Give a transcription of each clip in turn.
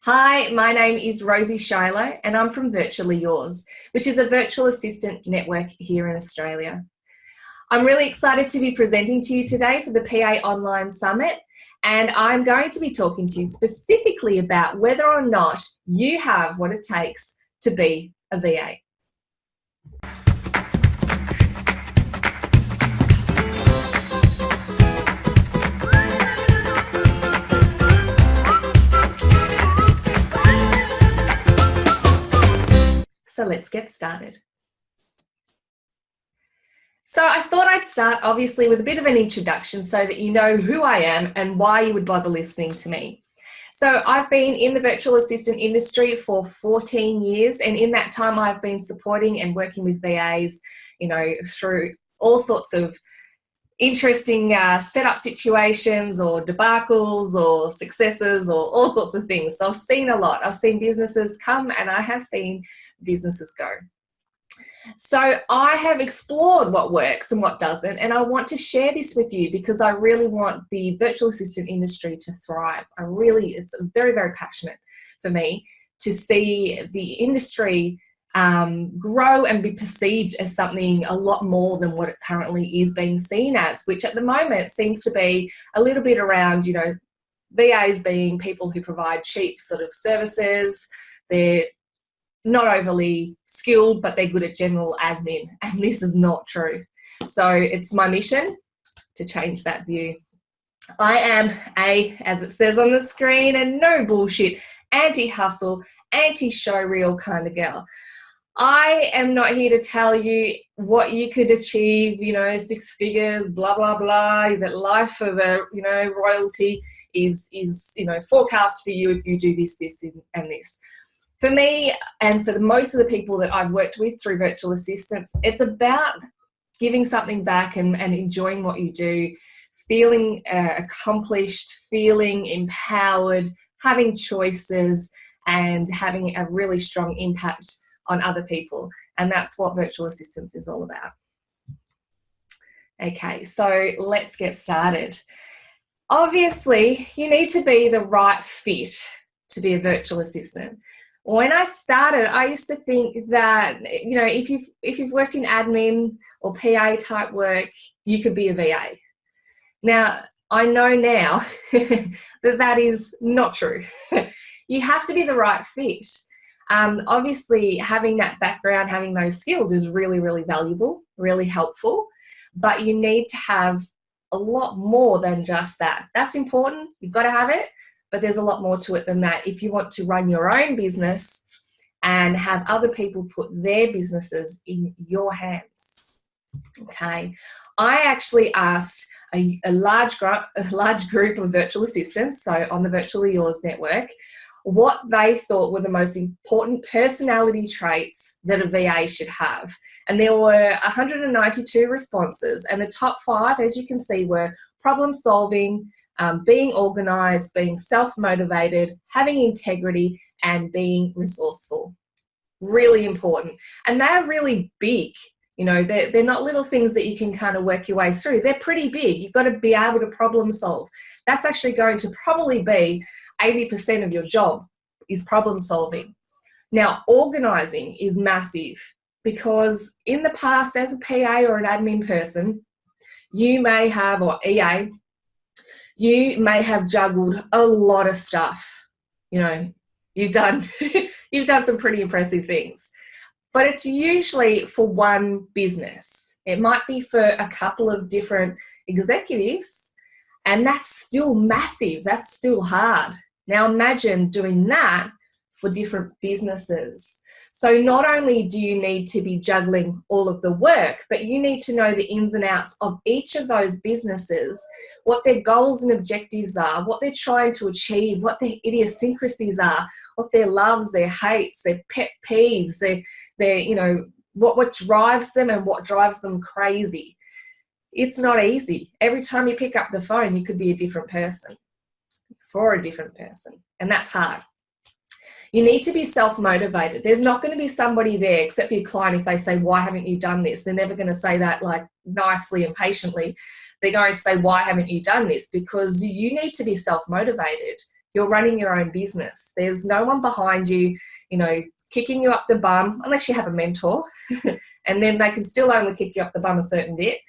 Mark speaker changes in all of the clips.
Speaker 1: Hi, my name is Rosie Shiloh and I'm from Virtually Yours, which is a virtual assistant network here in Australia. I'm really excited to be presenting to you today for the PA Online Summit, and I'm going to be talking to you specifically about whether or not you have what it takes to be a VA. So let's get started. So I thought I'd start obviously with a bit of an introduction so that you know who I am and why you would bother listening to me. So I've been in the virtual assistant industry for 14 years, and in that time I've been supporting and working with VAs, through all sorts of interesting setup situations or debacles or successes or all sorts of things. So I've seen a lot. I've seen businesses come and I have seen businesses go. So I have explored what works and what doesn't, and I want to share this with you because I really want the virtual assistant industry to thrive. It's very, very passionate for me to see the industry grow and be perceived as something a lot more than what it currently is being seen as, which at the moment seems to be a little bit around, VAs being people who provide cheap sort of services. They're not overly skilled, but they're good at general admin, and this is not true. So it's my mission to change that view. I am as it says on the screen, a no bullshit, anti-hustle, anti-showreel kind of girl. I am not here to tell you what you could achieve, 6 figures, blah, blah, blah, that life of a, royalty is forecast for you if you do this, and this. For me, and for most of the people that I've worked with through virtual assistants, it's about giving something back and enjoying what you do, feeling accomplished, feeling empowered, having choices, and having a really strong impact on other people. And that's what virtual assistance is all about. Okay, so let's get started. Obviously, you need to be the right fit to be a virtual assistant. When I started, I used to think that, if you've worked in admin or PA type work, you could be a VA. Now, I know now that is not true. You have to be the right fit. Obviously, having that background, having those skills is really, really valuable, really helpful, but you need to have a lot more than just that. That's important. You've got to have it. But there's a lot more to it than that if you want to run your own business and have other people put their businesses in your hands. Okay, I actually asked a large group of virtual assistants, so on the Virtually Yours network, what they thought were the most important personality traits that a VA should have. And there were 192 responses, and the top 5, as you can see, were problem solving, being organised, being self-motivated, having integrity, and being resourceful. Really important. And they're really big. They're not little things that you can kind of work your way through. They're pretty big. You've got to be able to problem solve. That's actually going to probably be 80% of your job is problem solving. Now, organising is massive because in the past, as a PA or an admin person, you may have, or EA, you may have juggled a lot of stuff. You've done some pretty impressive things, but it's usually for one business. It might be for a couple of different executives, and that's still massive. That's still hard. Now imagine doing that for different businesses. So not only do you need to be juggling all of the work, but you need to know the ins and outs of each of those businesses, what their goals and objectives are, what they're trying to achieve, what their idiosyncrasies are, what their loves, their hates, their pet peeves, what drives them and what drives them crazy. It's not easy. Every time you pick up the phone, you could be a different person for a different person, and that's hard. You need to be self-motivated. There's not going to be somebody there, except for your client, if they say, why haven't you done this? They're never going to say that like nicely and patiently. They're going to say, why haven't you done this? Because you need to be self-motivated. You're running your own business. There's no one behind you, kicking you up the bum, unless you have a mentor, and then they can still only kick you up the bum a certain bit.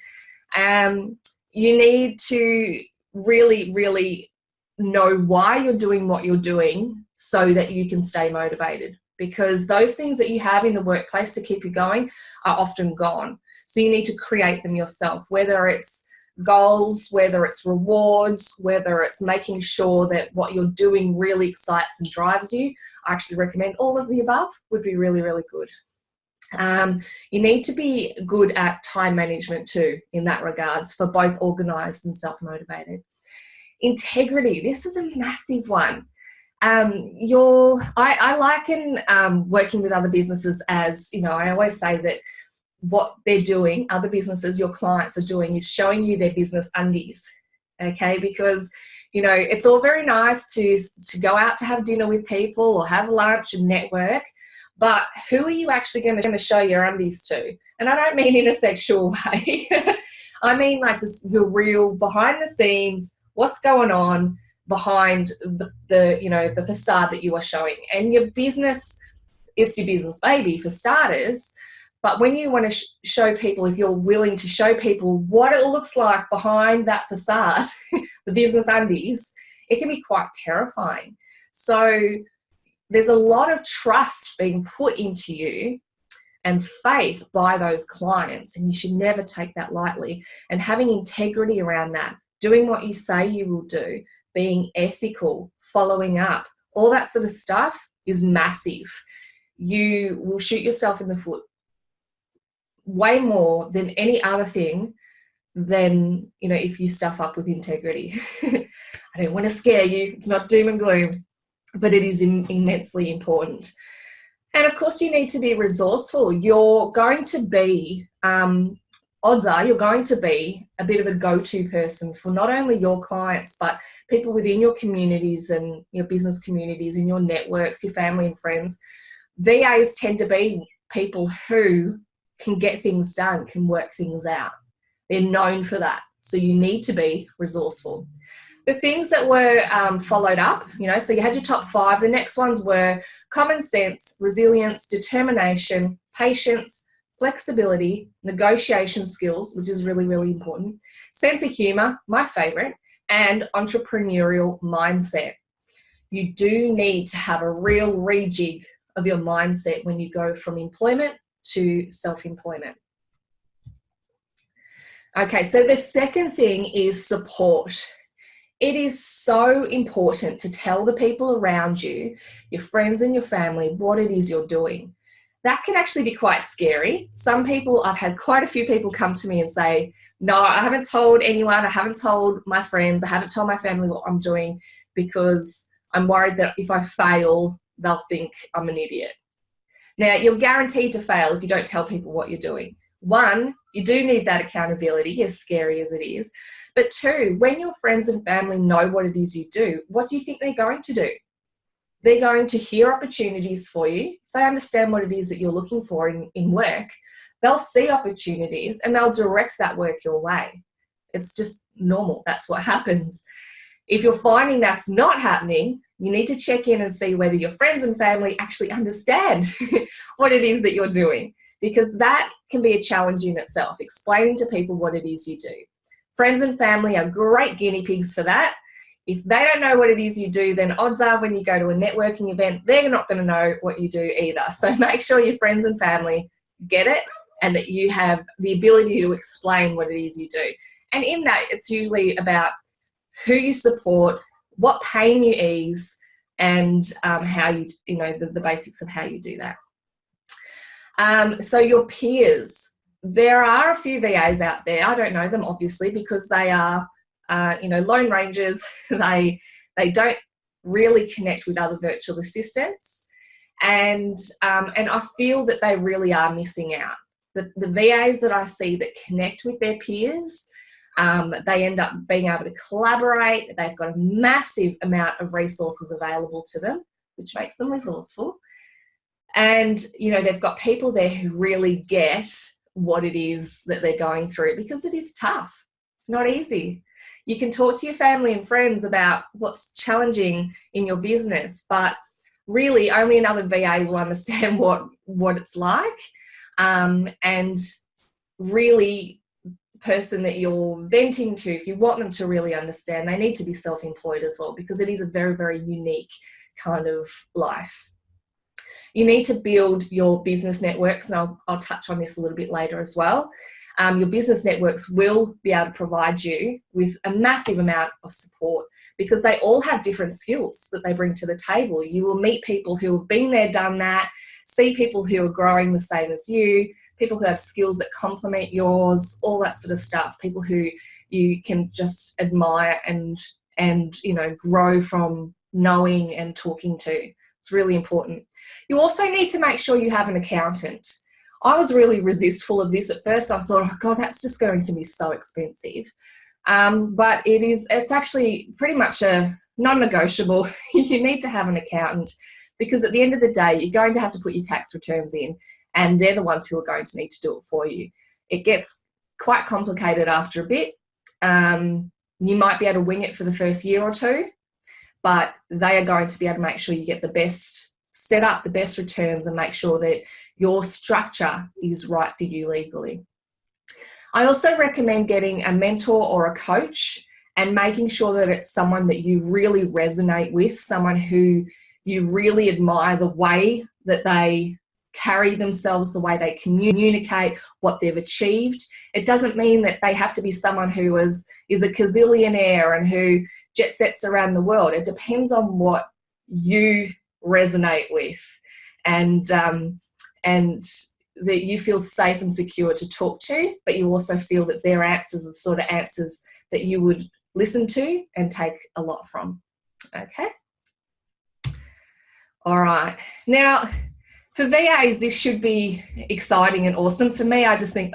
Speaker 1: You need to really, really know why you're doing what you're doing so that you can stay motivated, because those things that you have in the workplace to keep you going are often gone. So you need to create them yourself, whether it's goals, whether it's rewards, whether it's making sure that what you're doing really excites and drives you. I actually recommend all of the above, would be really, really good. You need to be good at time management too, in that regards, for both organised and self-motivated. Integrity, this is a massive one. I liken working with other businesses as, I always say that what they're doing, other businesses, your clients are doing, is showing you their business undies, okay? Because, it's all very nice to go out to have dinner with people or have lunch and network, but who are you actually going to show your undies to? And I don't mean in a sexual way. I mean like just your real behind the scenes, what's going on behind the facade that you are showing. And your business, it's your business baby for starters. But when you want to show people, if you're willing to show people what it looks like behind that facade, the business undies, it can be quite terrifying. So there's a lot of trust being put into you and faith by those clients, and you should never take that lightly. And having integrity around that, doing what you say you will do, being ethical, following up, all that sort of stuff is massive. You will shoot yourself in the foot way more than any other thing than, if you stuff up with integrity. I don't want to scare you. It's not doom and gloom, but it is immensely important. And of course, you need to be resourceful. You're going to be, odds are you're going to be a bit of a go-to person for not only your clients, but people within your communities and your business communities and your networks, your family and friends. VAs tend to be people who can get things done, can work things out. They're known for that. So you need to be resourceful. The things that were followed up, so you had your top 5. The next ones were common sense, resilience, determination, patience, flexibility, negotiation skills, which is really, really important, sense of humor, my favorite, and entrepreneurial mindset. You do need to have a real rejig of your mindset when you go from employment to self-employment. Okay, so the second thing is support. It is so important to tell the people around you, your friends and your family, what it is you're doing. That can actually be quite scary. I've had quite a few people come to me and say, no, I haven't told anyone, I haven't told my friends, I haven't told my family what I'm doing because I'm worried that if I fail, they'll think I'm an idiot. Now, you're guaranteed to fail if you don't tell people what you're doing. 1, you do need that accountability, as scary as it is. But 2, when your friends and family know what it is you do, what do you think they're going to do? They're going to hear opportunities for you. If they understand what it is that you're looking for in work, they'll see opportunities and they'll direct that work your way. It's just normal. That's what happens. If you're finding that's not happening, you need to check in and see whether your friends and family actually understand what it is that you're doing, because that can be a challenge in itself, explaining to people what it is you do. Friends and family are great guinea pigs for that. If they don't know what it is you do, then odds are when you go to a networking event, they're not going to know what you do either. So make sure your friends and family get it and that you have the ability to explain what it is you do. And in that, it's usually about who you support, what pain you ease, and how the basics of how you do that. So your peers, there are a few VAs out there. I don't know them obviously because they are, lone rangers. They don't really connect with other virtual assistants, and I feel that they really are missing out. The VAs that I see that connect with their peers, they end up being able to collaborate. They've got a massive amount of resources available to them, which makes them resourceful. And, they've got people there who really get what it is that they're going through, because it is tough. It's not easy. You can talk to your family and friends about what's challenging in your business, but really only another VA will understand what it's like. And really, the person that you're venting to, if you want them to really understand, they need to be self-employed as well, because it is a very, very unique kind of life. You need to build your business networks, and I'll touch on this a little bit later as well. Your business networks will be able to provide you with a massive amount of support, because they all have different skills that they bring to the table. You will meet people who have been there, done that, see people who are growing the same as you, people who have skills that complement yours, all that sort of stuff, people who you can just admire and grow from knowing and talking to. It's really important. You also need to make sure you have an accountant. I was really resistful of this at first. I thought, oh God, that's just going to be so expensive. But it's actually pretty much a non-negotiable. You need to have an accountant, because at the end of the day, you're going to have to put your tax returns in, and they're the ones who are going to need to do it for you. It gets quite complicated after a bit. You might be able to wing it for the first year or two, but they are going to be able to make sure you get the best setup, the best returns, and make sure that your structure is right for you legally. I also recommend getting a mentor or a coach and making sure that it's someone that you really resonate with, someone who you really admire the way that they carry themselves, the way they communicate, what they've achieved. It doesn't mean that they have to be someone who is a gazillionaire and who jet sets around the world. It depends on what you resonate with, and that you feel safe and secure to talk to, but you also feel that their answers are the sort of answers that you would listen to and take a lot from. Okay. All right. Now, for VAs, this should be exciting and awesome. For me, I just think,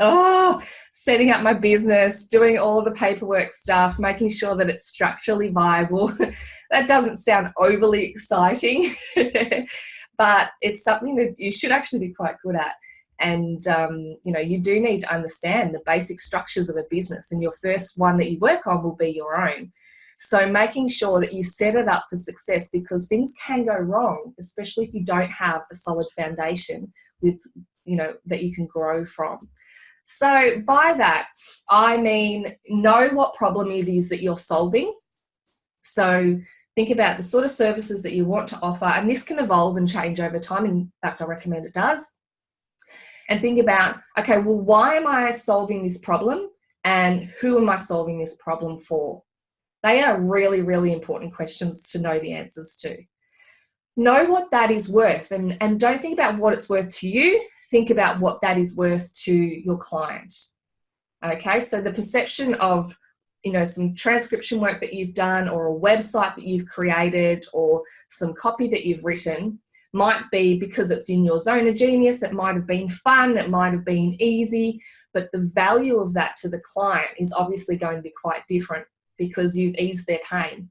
Speaker 1: setting up my business, doing all the paperwork stuff, making sure that it's structurally viable. That doesn't sound overly exciting, but it's something that you should actually be quite good at. And, you do need to understand the basic structures of a business, and your first one that you work on will be your own. So making sure that you set it up for success, because things can go wrong, especially if you don't have a solid foundation with, that you can grow from. So by that, I mean, know what problem it is that you're solving. So think about the sort of services that you want to offer, and this can evolve and change over time. In fact, I recommend it does. And think about, okay, well, why am I solving this problem, and who am I solving this problem for? They are really, really important questions to know the answers to. Know what that is worth, and don't think about what it's worth to you. Think about what that is worth to your client. Okay, so the perception of, some transcription work that you've done, or a website that you've created, or some copy that you've written might be because it's in your zone of genius. It might have been fun, it might have been easy, but the value of that to the client is obviously going to be quite different, because you've eased their pain.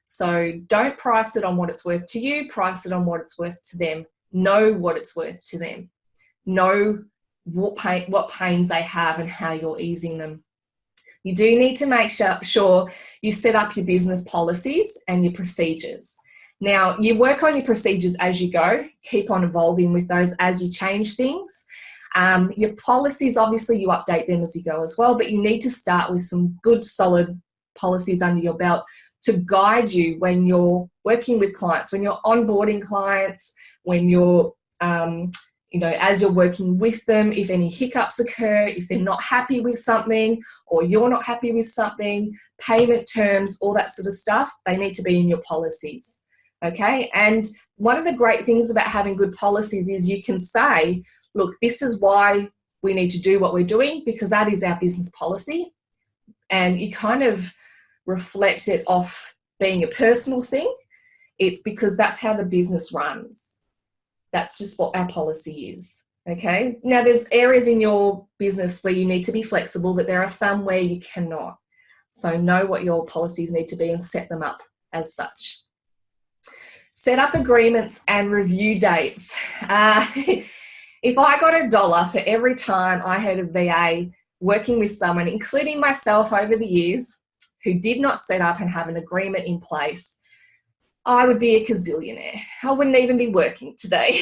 Speaker 1: So don't price it on what it's worth to you, price it on what it's worth to them. Know what it's worth to them. Know what pains they have and how you're easing them. You do need to make sure you set up your business policies and your procedures. Now, you work on your procedures as you go, keep on evolving with those as you change things. Your policies, obviously, you update them as you go as well, but you need to start with some good, solid policies under your belt to guide you when you're working with clients, when you're onboarding clients, when you're, as you're working with them, if any hiccups occur, if they're not happy with something or you're not happy with something, payment terms, all that sort of stuff, they need to be in your policies. Okay, and one of the great things about having good policies is you can say, look, this is why we need to do what we're doing, because that is our business policy. And you kind of reflect it off being a personal thing. It's because that's how the business runs. That's just what our policy is. Okay, now there's areas in your business where you need to be flexible, but there are some where you cannot. So know what your policies need to be and set them up as such. Set up agreements and review dates. If I got $1 for every time I heard a VA working with someone, including myself over the years, who did not set up and have an agreement in place, I would be a gazillionaire. I wouldn't even be working today.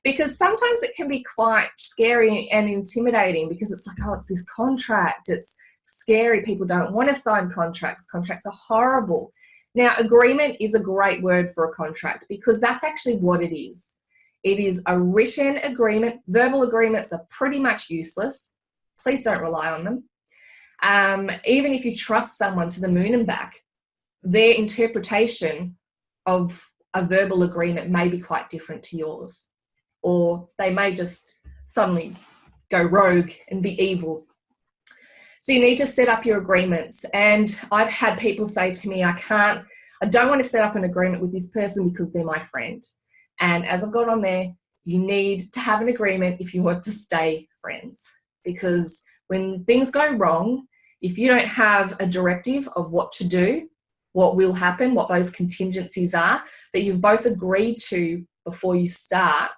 Speaker 1: Because sometimes it can be quite scary and intimidating, because it's like, oh, it's this contract. It's scary. People don't want to sign contracts. Contracts are horrible. Now, agreement is a great word for a contract, because that's actually what it is. It is a written agreement. Verbal agreements are pretty much useless. Please don't rely on them. Even if you trust someone to the moon and back, their interpretation of a verbal agreement may be quite different to yours. Or they may just suddenly go rogue and be evil. So you need to set up your agreements. And I've had people say to me, I don't want to set up an agreement with this person because they're my friend. And as I've got on there, you need to have an agreement if you want to stay friends. Because when things go wrong, if you don't have a directive of what to do, what will happen, what those contingencies are, that you've both agreed to before you start,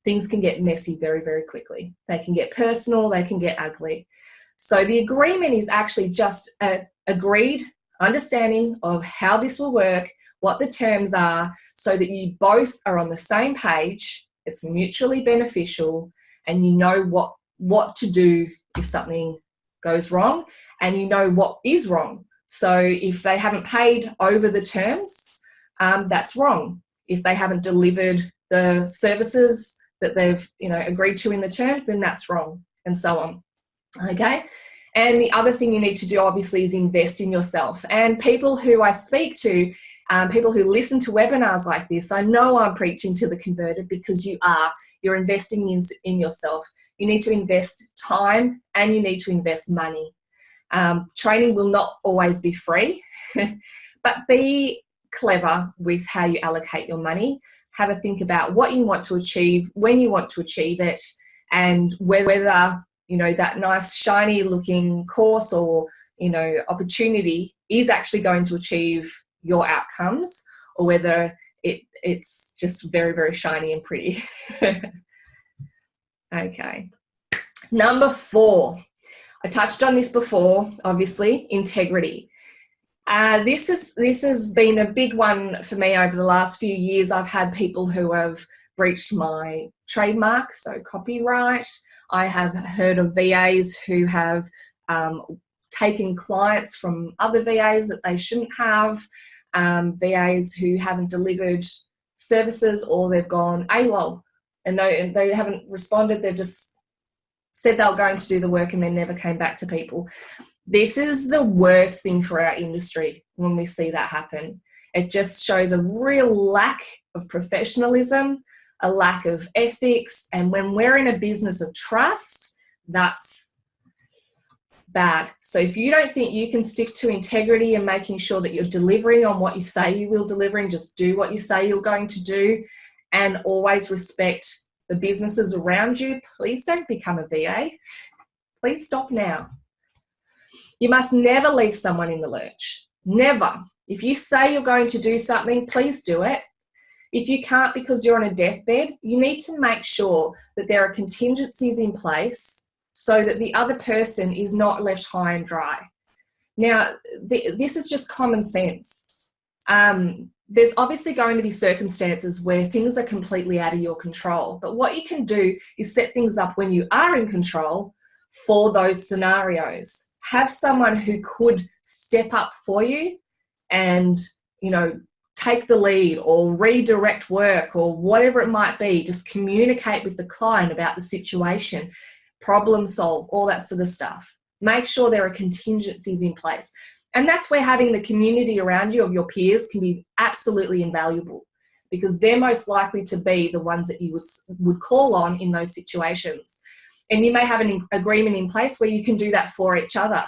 Speaker 1: things can get messy very, very quickly. They can get personal, they can get ugly. So the agreement is actually just an agreed understanding of how this will work, what the terms are, so that you both are on the same page, it's mutually beneficial, and you know what to do if something goes wrong, and you know what is wrong. So if they haven't paid over the terms, that's wrong. If they haven't delivered the services that they've agreed to in the terms, then that's wrong, and so on. Okay. And the other thing you need to do, obviously, is invest in yourself. And people who I speak to, people who listen to webinars like this, I know I'm preaching to the converted, because you're investing in yourself. You need to invest time and you need to invest money. Training will not always be free, but be clever with how you allocate your money. Have a think about what you want to achieve, when you want to achieve it, and whether that nice shiny looking course or opportunity is actually going to achieve your outcomes, or whether it's just very, very shiny and pretty. Okay. Number 4. I touched on this before, obviously, integrity. This has been a big one for me over the last few years. I've had people who have breached my trademark, so copyright. I have heard of VAs who have taken clients from other VAs that they shouldn't have, VAs who haven't delivered services, or they've gone AWOL and they haven't responded. They've just said they were going to do the work and then never came back to people. This is the worst thing for our industry when we see that happen. It just shows a real lack of professionalism, a lack of ethics. And when we're in a business of trust, that's bad. So if you don't think you can stick to integrity and making sure that you're delivering on what you say you will deliver, and just do what you say you're going to do, and always respect the businesses around you, please don't become a VA. Please stop now. You must never leave someone in the lurch. Never. If you say you're going to do something, please do it. If you can't because you're on a deathbed, you need to make sure that there are contingencies in place so that the other person is not left high and dry. Now, this is just common sense. There's obviously going to be circumstances where things are completely out of your control. But what you can do is set things up when you are in control for those scenarios. Have someone who could step up for you and, take the lead or redirect work or whatever it might be. Just communicate with the client about the situation, problem solve, all that sort of stuff. Make sure there are contingencies in place. And that's where having the community around you of your peers can be absolutely invaluable, because they're most likely to be the ones that you would call on in those situations. And you may have an agreement in place where you can do that for each other.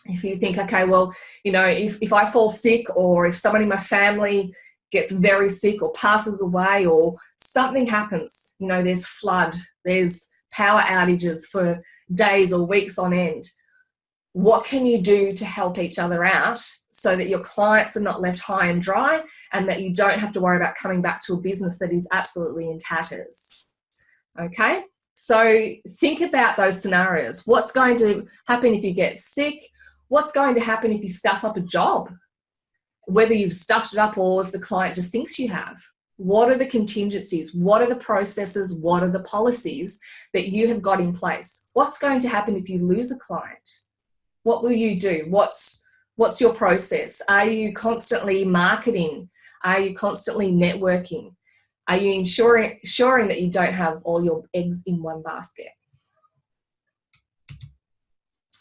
Speaker 1: If you think, okay, well, if I fall sick, or if someone in my family gets very sick or passes away, or something happens, there's flood, there's power outages for days or weeks on end. What can you do to help each other out so that your clients are not left high and dry, and that you don't have to worry about coming back to a business that is absolutely in tatters? Okay, so think about those scenarios. What's going to happen if you get sick, What's going to happen if you stuff up a job? Whether you've stuffed it up or if the client just thinks you have. What are the contingencies? What are the processes? What are the policies that you have got in place? What's going to happen if you lose a client? What will you do? What's your process? Are you constantly marketing? Are you constantly networking? Are you ensuring that you don't have all your eggs in one basket?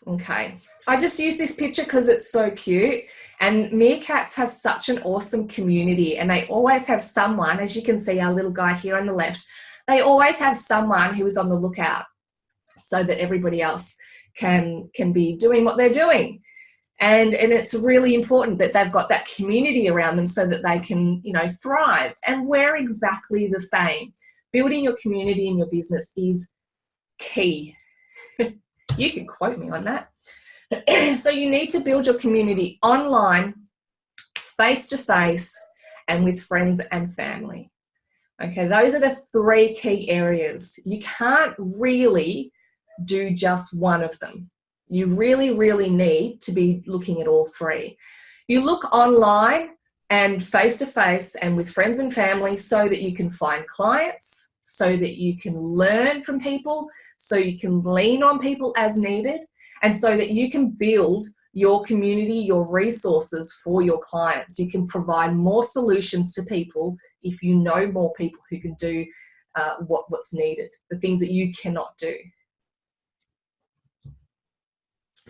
Speaker 1: Okay, I just use this picture because it's so cute, and meerkats have such an awesome community, and they always have someone, as you can see our little guy here on the left, they always have someone who is on the lookout so that everybody else can be doing what they're doing. And it's really important that they've got that community around them so that they can, you know, thrive. And we're exactly the same. Building your community in your business is key. You can quote me on that. So you need to build your community online, face-to-face, and with friends and family. Okay, those are the 3 key areas. You can't really do just one of them. You really, really need to be looking at all 3. You look online and face-to-face and with friends and family so that you can find clients, so that you can learn from people, so you can lean on people as needed, and so that you can build your community, your resources for your clients. You can provide more solutions to people if you know more people who can do what's needed, the things that you cannot do.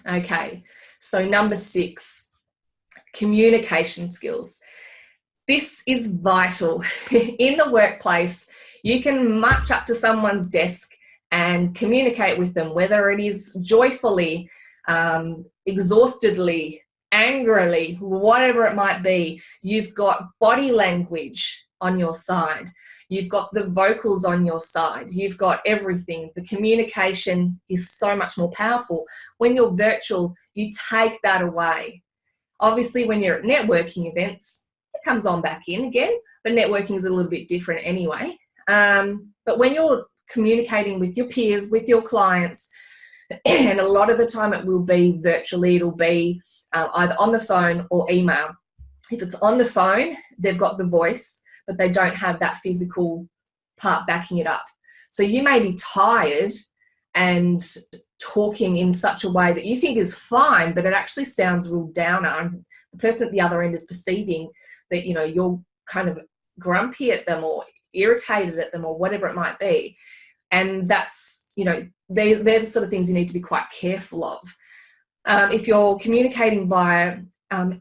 Speaker 1: Okay, so number 6, communication skills. This is vital. In the workplace, you can march up to someone's desk and communicate with them, whether it is joyfully, exhaustedly, angrily, whatever it might be. You've got body language on your side. You've got the vocals on your side. You've got everything. The communication is so much more powerful. When you're virtual, you take that away. Obviously, when you're at networking events, it comes on back in again, but networking is a little bit different anyway. But when you're communicating with your peers, with your clients, and a lot of the time it will be virtually, it'll be either on the phone or email. If it's on the phone, they've got the voice, but they don't have that physical part backing it up. So you may be tired and talking in such a way that you think is fine, but it actually sounds real downer. And the person at the other end is perceiving that, you know, you're kind of grumpy at them or irritated at them or whatever it might be. And that's, you know, they're the sort of things you need to be quite careful of. If you're communicating via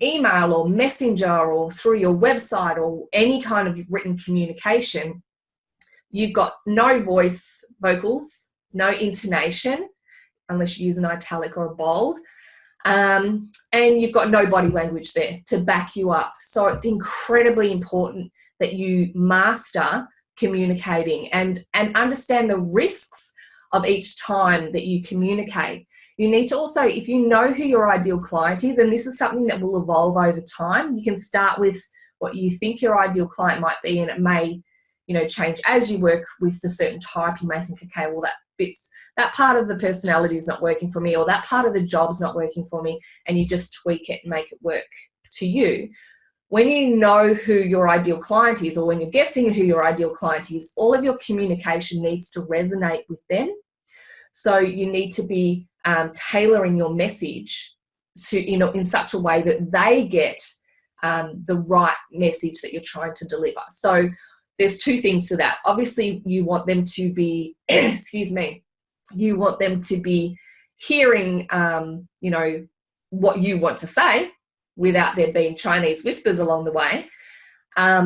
Speaker 1: email or messenger or through your website or any kind of written communication, you've got no voice vocals, no intonation, unless you use an italic or a bold, and you've got no body language there to back you up. So it's incredibly important that you master communicating and understand the risks of each time that you communicate. You need to also, if you know who your ideal client is, and this is something that will evolve over time, you can start with what you think your ideal client might be, and it may, you know, change as you work with a certain type. You may think, okay, well, that part of the personality is not working for me, or that part of the job's not working for me, and you just tweak it and make it work to you. When you know who your ideal client is, or when you're guessing who your ideal client is, all of your communication needs to resonate with them. So you need to be tailoring your message to, you know, in such a way that they get the right message that you're trying to deliver. So there's 2 things to that. Obviously, you want them to be, you want them to be hearing, you know, what you want to say without there being Chinese whispers along the way,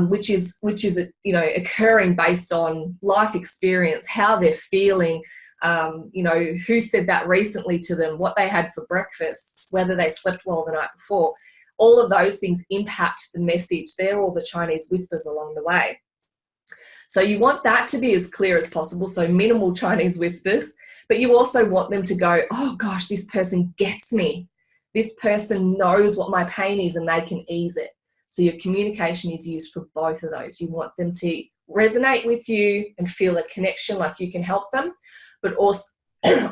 Speaker 1: which is you know, occurring based on life experience, how they're feeling, you know, who said that recently to them, what they had for breakfast, whether they slept well the night before. All of those things impact the message. They're all the Chinese whispers along the way. So you want that to be as clear as possible, so minimal Chinese whispers, but you also want them to go, oh gosh, this person gets me. This person knows what my pain is and they can ease it. So your communication is used for both of those. You want them to resonate with you and feel a connection, like you can help them, but also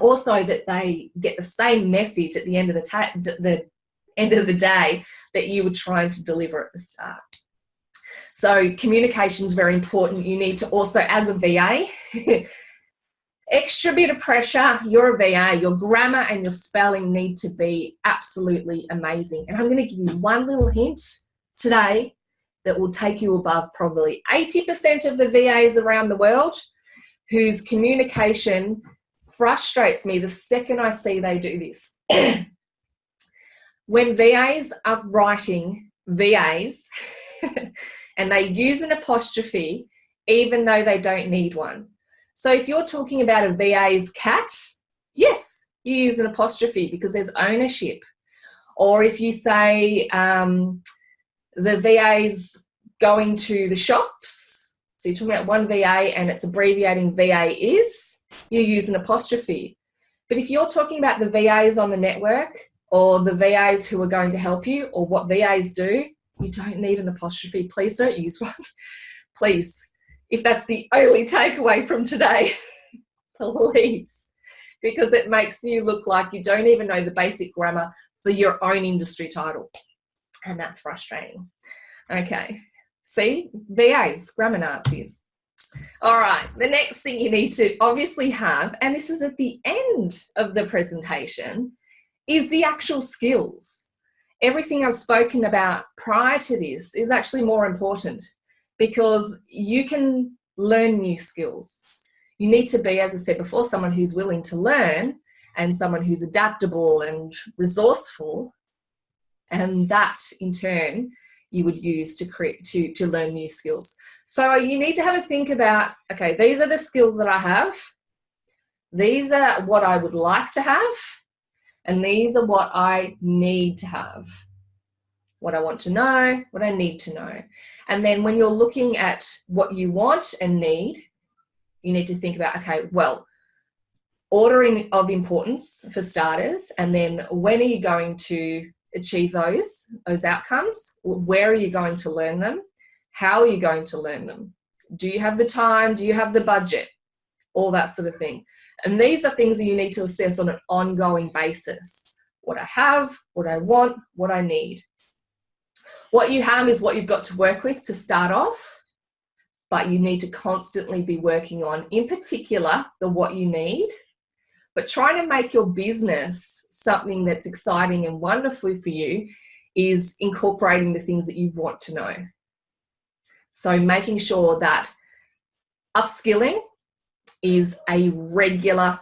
Speaker 1: also that they get the same message at the end of the end of the day that you were trying to deliver at the start. So communication is very important. You need to also, as a VA, extra bit of pressure. You're a VA. Your grammar and your spelling need to be absolutely amazing. And I'm going to give you one little hint today that will take you above probably 80% of the VAs around the world whose communication frustrates me the second I see they do this. When VAs are writing VAs and they use an apostrophe even though they don't need one. So if you're talking about a VA's cat, yes, you use an apostrophe because there's ownership. Or if you say the VA's going to the shops, so you're talking about one VA and it's abbreviating VA is, you use an apostrophe. But if you're talking about the VAs on the network or the VAs who are going to help you or what VAs do, you don't need an apostrophe. Please don't use one. Please. If that's the only takeaway from today, please. Because it makes you look like you don't even know the basic grammar for your own industry title. And that's frustrating. Okay. See? VAs, grammar Nazis. All right. The next thing you need to obviously have, and this is at the end of the presentation, is the actual skills. Everything I've spoken about prior to this is actually more important because you can learn new skills. You need to be, as I said before, someone who's willing to learn and someone who's adaptable and resourceful, and that in turn you would use to learn new skills. So you need to have a think about, okay, these are the skills that I have, these are what I would like to have, and these are what I need to have. What I want to know, what I need to know. And then when you're looking at what you want and need, you need to think about, okay, well, ordering of importance for starters, and then when are you going to achieve those outcomes? Where are you going to learn them? How are you going to learn them? Do you have the time? Do you have the budget? All that sort of thing. And these are things that you need to assess on an ongoing basis. What I have, what I want, what I need. What you have is what you've got to work with to start off, but you need to constantly be working on, in particular, the what you need, but trying to make your business something that's exciting and wonderful for you is incorporating the things that you want to know. So making sure that upskilling is a regular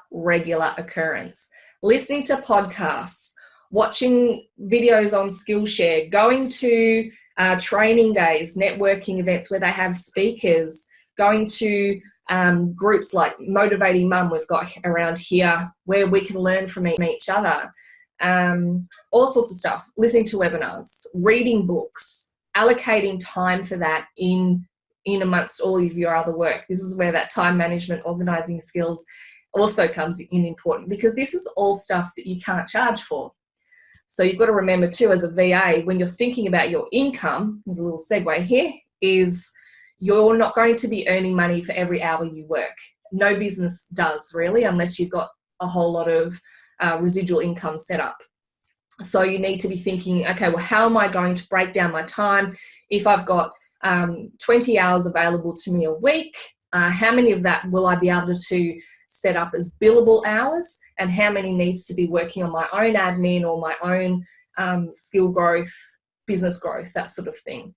Speaker 1: occurrence. Listening to podcasts, watching videos on Skillshare, going to training days, networking events where they have speakers, going to groups like Motivating Mum we've got around here where we can learn from each other, all sorts of stuff, listening to webinars, reading books, allocating time for that in amongst all of your other work. This is where that time management, organising skills also comes in important, because this is all stuff that you can't charge for. So you've got to remember too, as a VA, when you're thinking about your income, there's a little segue here, is you're not going to be earning money for every hour you work. No business does really, unless you've got a whole lot of residual income set up. So you need to be thinking, okay, well, how am I going to break down my time? If I've got 20 hours available to me a week, how many of that will I be able to set up as billable hours, and how many needs to be working on my own admin or my own skill growth, business growth, that sort of thing.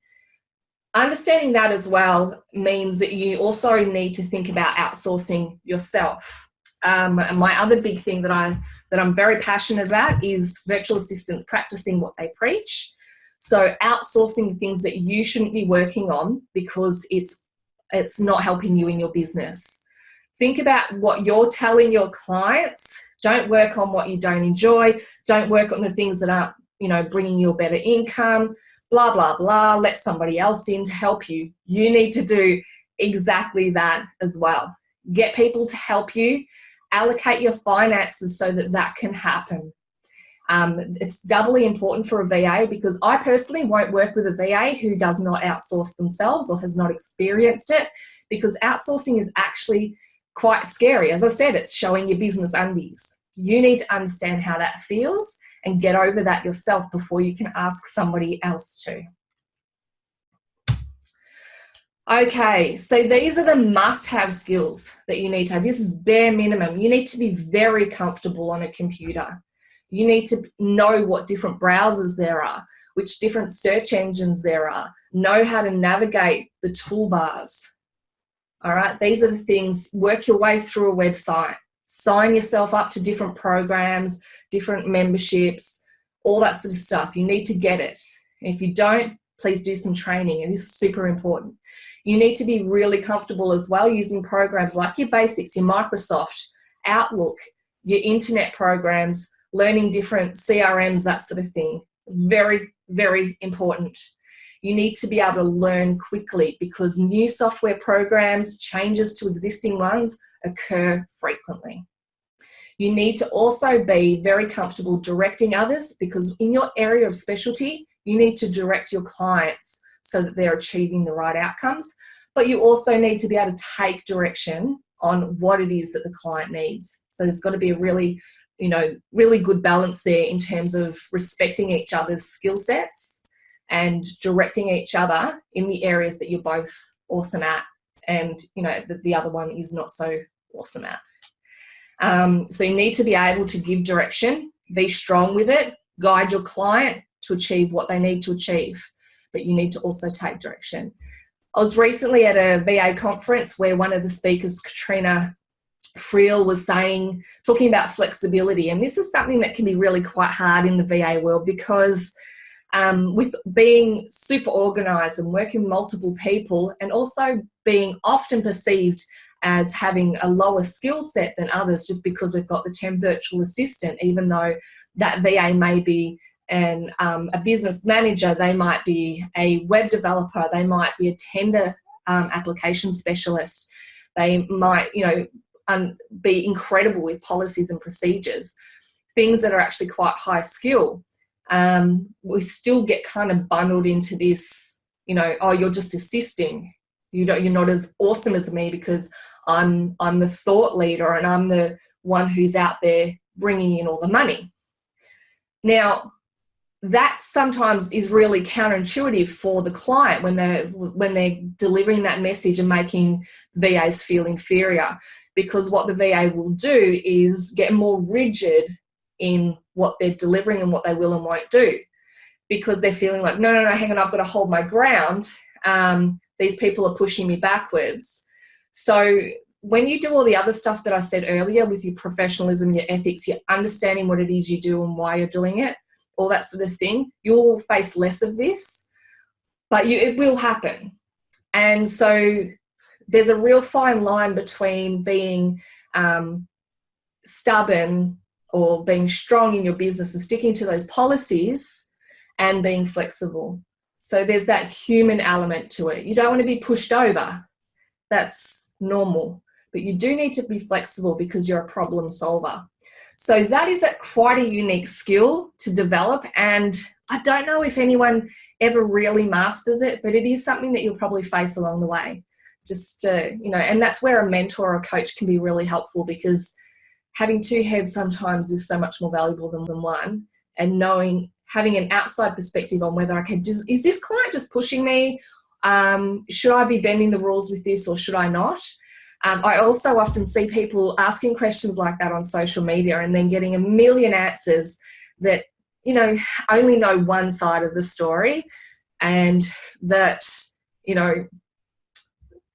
Speaker 1: Understanding that as well means that you also need to think about outsourcing yourself. And my other big thing that I'm very passionate about is virtual assistants practicing what they preach. So outsourcing the things that you shouldn't be working on because it's not helping you in your business. Think about what you're telling your clients. Don't work on what you don't enjoy. Don't work on the things that aren't, bringing you a better income, blah, blah, blah. Let somebody else in to help you. You need to do exactly that as well. Get people to help you. Allocate your finances so that can happen. It's doubly important for a VA because I personally won't work with a VA who does not outsource themselves or has not experienced it, because outsourcing is actually quite scary. As I said, it's showing your business undies. You need to understand how that feels and get over that yourself before you can ask somebody else to. Okay, so these are the must-have skills that you need to have. This is bare minimum. You need to be very comfortable on a computer. You need to know what different browsers there are, which different search engines there are, know how to navigate the toolbars. All right, these are the things. Work your way through a website. Sign yourself up to different programs, different memberships, all that sort of stuff. You need to get it. If you don't, please do some training. It is super important. You need to be really comfortable as well using programs like your basics, your Microsoft, Outlook, your internet programs, learning different CRMs, that sort of thing. Very, very important. You need to be able to learn quickly because new software programs, changes to existing ones occur frequently. You need to also be very comfortable directing others because in your area of specialty, you need to direct your clients so that they're achieving the right outcomes. But you also need to be able to take direction on what it is that the client needs. So there's got to be a really good balance there in terms of respecting each other's skill sets and directing each other in the areas that you're both awesome at and, the other one is not so awesome at. So you need to be able to give direction, be strong with it, guide your client to achieve what they need to achieve, but you need to also take direction. I was recently at a VA conference where one of the speakers, Katrina Friel, was talking about flexibility, and this is something that can be really quite hard in the VA world because with being super organised and working with multiple people and also being often perceived as having a lower skill set than others just because we've got the term virtual assistant, even though that VA may be a business manager, they might be a web developer, they might be a tender application specialist, they might, be incredible with policies and procedures, things that are actually quite high skill. We still get kind of bundled into this, oh, you're just assisting. You're not as awesome as me because I'm the thought leader and I'm the one who's out there bringing in all the money. Now, that sometimes is really counterintuitive for the client when they're delivering that message and making VAs feel inferior, because what the VA will do is get more rigid in what they're delivering and what they will and won't do, because they're feeling like, no, hang on, I've got to hold my ground. These people are pushing me backwards. So when you do all the other stuff that I said earlier with your professionalism, your ethics, your understanding what it is you do and why you're doing it, all that sort of thing, you'll face less of this, but it will happen. And so there's a real fine line between being stubborn or being strong in your business and sticking to those policies and being flexible. So there's that human element to it. You don't want to be pushed over. That's normal. But you do need to be flexible because you're a problem solver. So that is quite a unique skill to develop, and I don't know if anyone ever really masters it, but it is something that you'll probably face along the way. And that's where a mentor or a coach can be really helpful, because having two heads sometimes is so much more valuable than one, and having an outside perspective on whether, okay, is this client just pushing me? Should I be bending the rules with this or should I not? I also often see people asking questions like that on social media and then getting a million answers that, only know one side of the story, and that,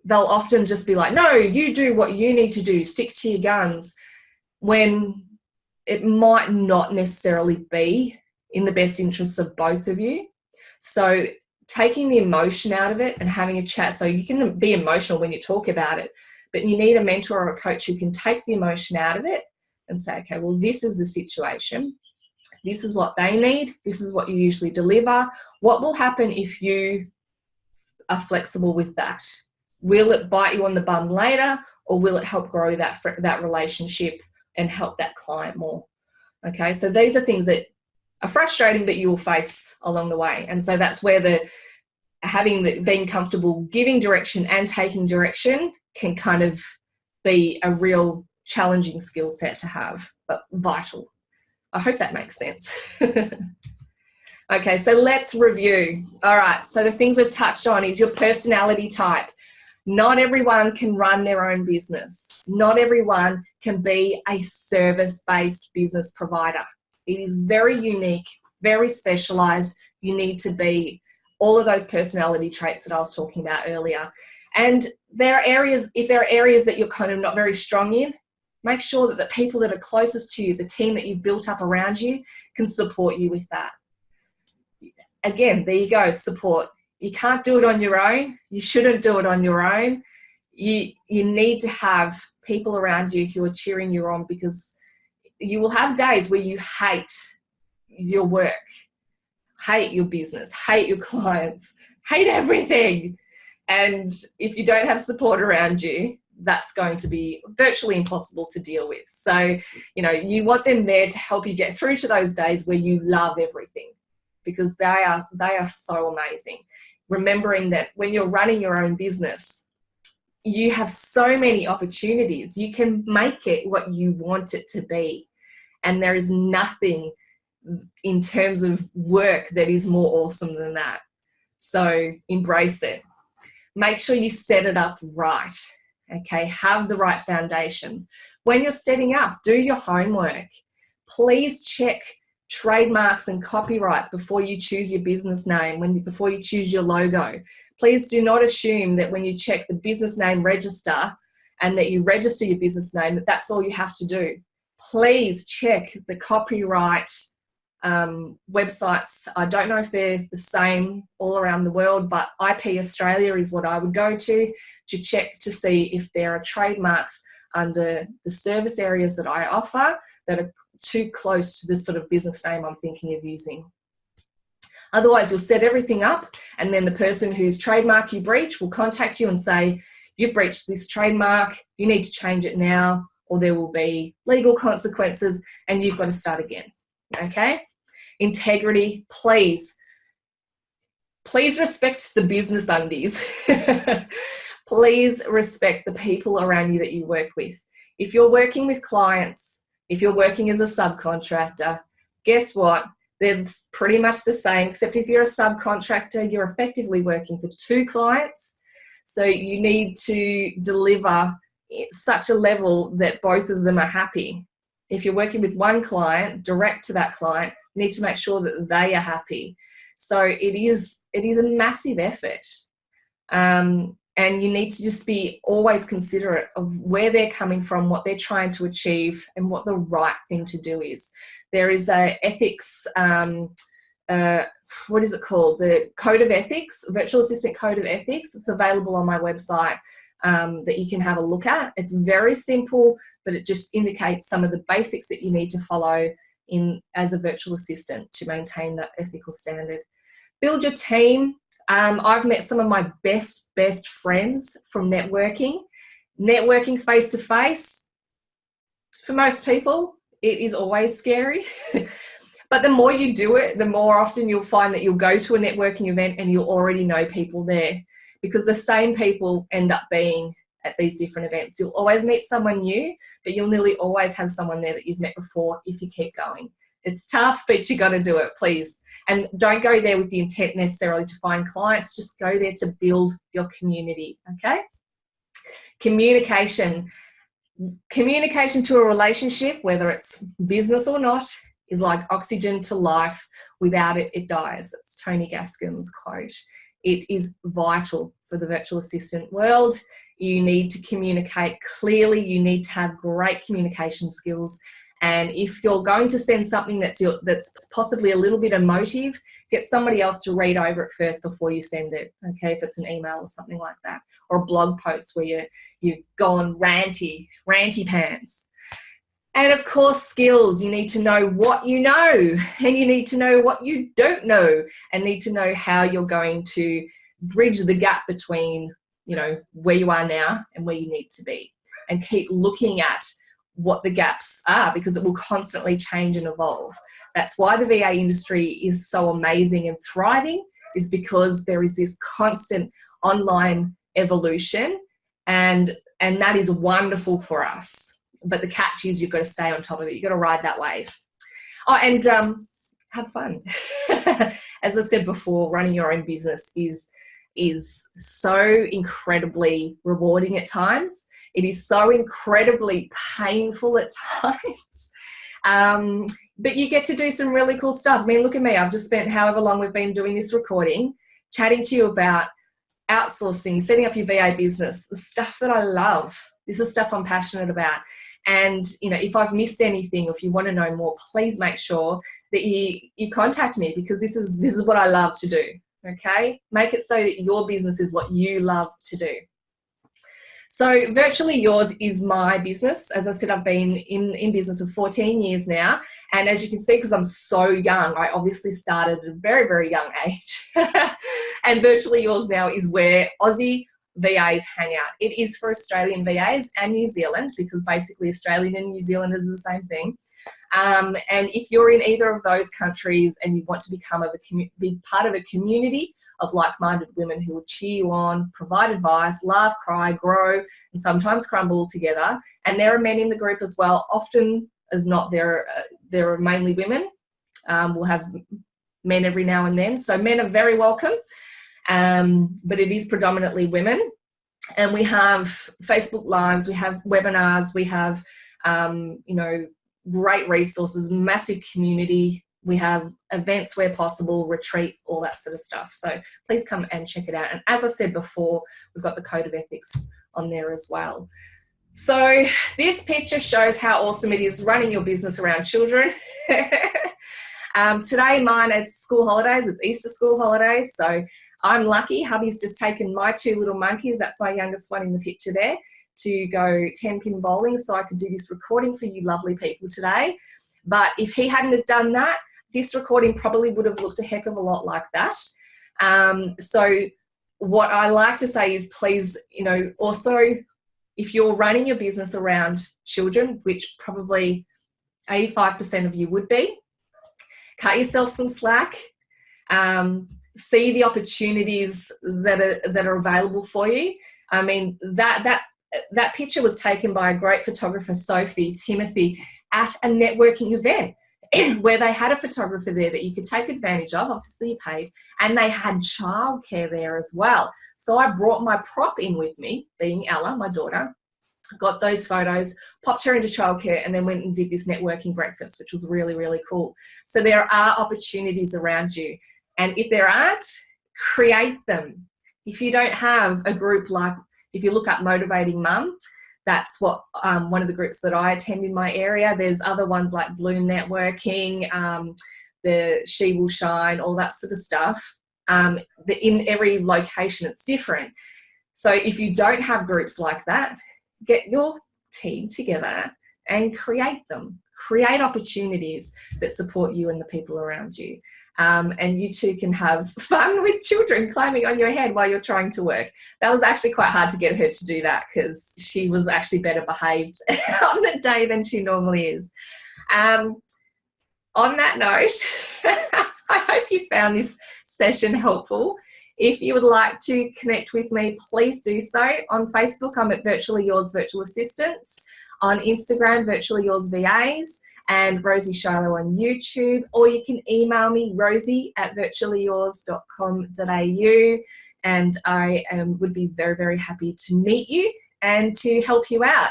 Speaker 1: they'll often just be like, no, you do what you need to do, stick to your guns, when it might not necessarily be in the best interests of both of you. So taking the emotion out of it and having a chat, so you can be emotional when you talk about it, but you need a mentor or a coach who can take the emotion out of it and say, okay, well, this is the situation. This is what they need. This is what you usually deliver. What will happen if you are flexible with that? Will it bite you on the bum later, or will it help grow that relationship and help that client more? Okay, so these are things that are frustrating, but you will face along the way. And so that's where being comfortable giving direction and taking direction can kind of be a real challenging skill set to have, but vital. I hope that makes sense. Okay, so let's review. All right, so the things we've touched on is your personality type. Not everyone can run their own business. Not everyone can be a service-based business provider. It is very unique, very specialized. You need to be all of those personality traits that I was talking about earlier. And there are areas, if there are areas that you're kind of not very strong in, make sure that the people that are closest to you, the team that you've built up around you, can support you with that. Again, there you go, support. You can't do it on your own. You shouldn't do it on your own. You need to have people around you who are cheering you on, because you will have days where you hate your work, hate your business, hate your clients, hate everything. And if you don't have support around you, that's going to be virtually impossible to deal with. So, you want them there to help you get through to those days where you love everything, because they are so amazing. Remembering that when you're running your own business, you have so many opportunities. You can make it what you want it to be. And there is nothing in terms of work that is more awesome than that. So embrace it. Make sure you set it up right. Okay, have the right foundations. When you're setting up, do your homework. Please check trademarks and copyrights before you choose your business name, before you choose your logo. Please do not assume that when you check the business name register and that you register your business name, that that's all you have to do. Please check the copyright websites. I don't know if they're the same all around the world, but IP Australia is what I would go to check to see if there are trademarks under the service areas that I offer that are too close to the sort of business name I'm thinking of using. Otherwise, you'll set everything up, and then the person whose trademark you breach will contact you and say, you've breached this trademark, you need to change it now, or there will be legal consequences and you've got to start again. Okay? Integrity, please respect the business undies. Please respect the people around you that you work with. If you're working with clients, if you're working as a subcontractor, guess what? They're pretty much the same, except if you're a subcontractor, you're effectively working for two clients. So you need to deliver at such a level that both of them are happy. If you're working with one client, direct to that client, you need to make sure that they are happy. So it is a massive effort. And you need to just be always considerate of where they're coming from, what they're trying to achieve, and what the right thing to do is. There is a ethics, what is it called? The Code of Ethics, Virtual Assistant Code of Ethics. It's available on my website that you can have a look at. It's very simple, but it just indicates some of the basics that you need to follow as a virtual assistant to maintain that ethical standard. Build your team. I've met some of my best friends from networking. Networking face-to-face, for most people, it is always scary. But the more you do it, the more often you'll find that you'll go to a networking event and you'll already know people there, because the same people end up being at these different events. You'll always meet someone new, but you'll nearly always have someone there that you've met before if you keep going. It's tough, but you got to do it, please. And don't go there with the intent necessarily to find clients. Just go there to build your community, okay? Communication. Communication to a relationship, whether it's business or not, is like oxygen to life. Without it, it dies. That's Tony Gaskin's quote. It is vital for the virtual assistant world. You need to communicate clearly. You need to have great communication skills. And if you're going to send something that's possibly a little bit emotive, get somebody else to read over it first before you send it, okay, if it's an email or something like that, or a blog post where you've gone ranty pants. And of course, skills. You need to know what you know, and you need to know what you don't know, and need to know how you're going to bridge the gap between, where you are now and where you need to be, and keep looking at what the gaps are, because it will constantly change and evolve. That's why the VA industry is so amazing and thriving, is because there is this constant online evolution, and And that is wonderful for us. But the catch is you've got to stay on top of it. You've got to ride that wave. Oh, and have fun. As I said before, running your own business is so incredibly rewarding at times. It is so incredibly painful at times. But you get to do some really cool stuff. I mean, look at me. I've just spent however long we've been doing this recording, chatting to you about outsourcing, setting up your VA business, the stuff that I love. This is stuff I'm passionate about. And, you know, if I've missed anything, or if you want to know more, please make sure that you contact me, because this is what I love to do. Okay? Make it so that your business is what you love to do. So Virtually Yours is my business. As I said, I've been in business for 14 years now. And as you can see, because I'm so young, I obviously started at a very, very young age. And Virtually Yours now is where Aussie VAs hang out. It is for Australian VAs and New Zealand, because basically Australian and New Zealand is the same thing. And if you're in either of those countries and you want to be part of a community of like-minded women who will cheer you on, provide advice, laugh, cry, grow, and sometimes crumble together. And there are men in the group as well. Often as not, there are mainly women. We'll have men every now and then. So men are very welcome. But it is predominantly women. And we have Facebook Lives, we have webinars, we have, great resources, massive community. We have events where possible, retreats, all that sort of stuff. So please come and check it out. And as I said before, we've got the code of ethics on there as well. So this picture shows how awesome it is running your business around children. Today, it's school holidays. It's Easter school holidays. So I'm lucky. Hubby's just taken my two little monkeys. That's my youngest one in the picture there, to go 10-pin bowling, so I could do this recording for you lovely people today. But if he hadn't have done that, this recording probably would have looked a heck of a lot like that. So what I like to say is, please, also, if you're running your business around children, which probably 85% of you would be, cut yourself some slack. See the opportunities that are available for you. I mean, that picture was taken by a great photographer, Sophie Timothy, at a networking event where they had a photographer there that you could take advantage of. Obviously you paid, and they had childcare there as well. So I brought my prop in with me, being Ella, my daughter, got those photos, popped her into childcare, and then went and did this networking breakfast, which was really, really cool. So there are opportunities around you. And if there aren't, create them. If you don't have a group, like if you look up Motivating Mum, that's what one of the groups that I attend in my area. There's other ones like Bloom Networking, the She Will Shine, all that sort of stuff. In every location, it's different. So if you don't have groups like that, get your team together and create them. Create opportunities that support you and the people around you. And you too can have fun with children climbing on your head while you're trying to work. That was actually quite hard to get her to do that, because she was actually better behaved on the day than she normally is. On that note, I hope you found this session helpful. If you would like to connect with me, please do so. On Facebook, I'm at Virtually Yours Virtual Assistants. On Instagram, Virtually Yours VAs, and Rosie Shiloh on YouTube. Or you can email me, rosie@virtuallyyours.com.au, and I would be very, very happy to meet you and to help you out.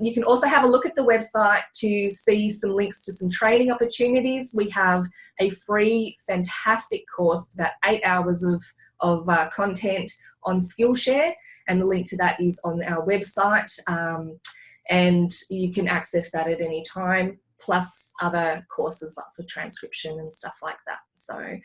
Speaker 1: You can also have a look at the website to see some links to some training opportunities. We have a free, fantastic course, about 8 hours of content on Skillshare, and the link to that is on our website. And you can access that at any time, plus other courses like for transcription and stuff like that. So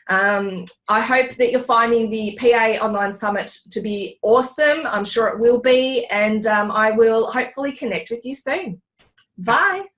Speaker 1: I hope that you're finding the PA Online Summit to be awesome. I'm sure it will be, and I will hopefully connect with you soon. Bye.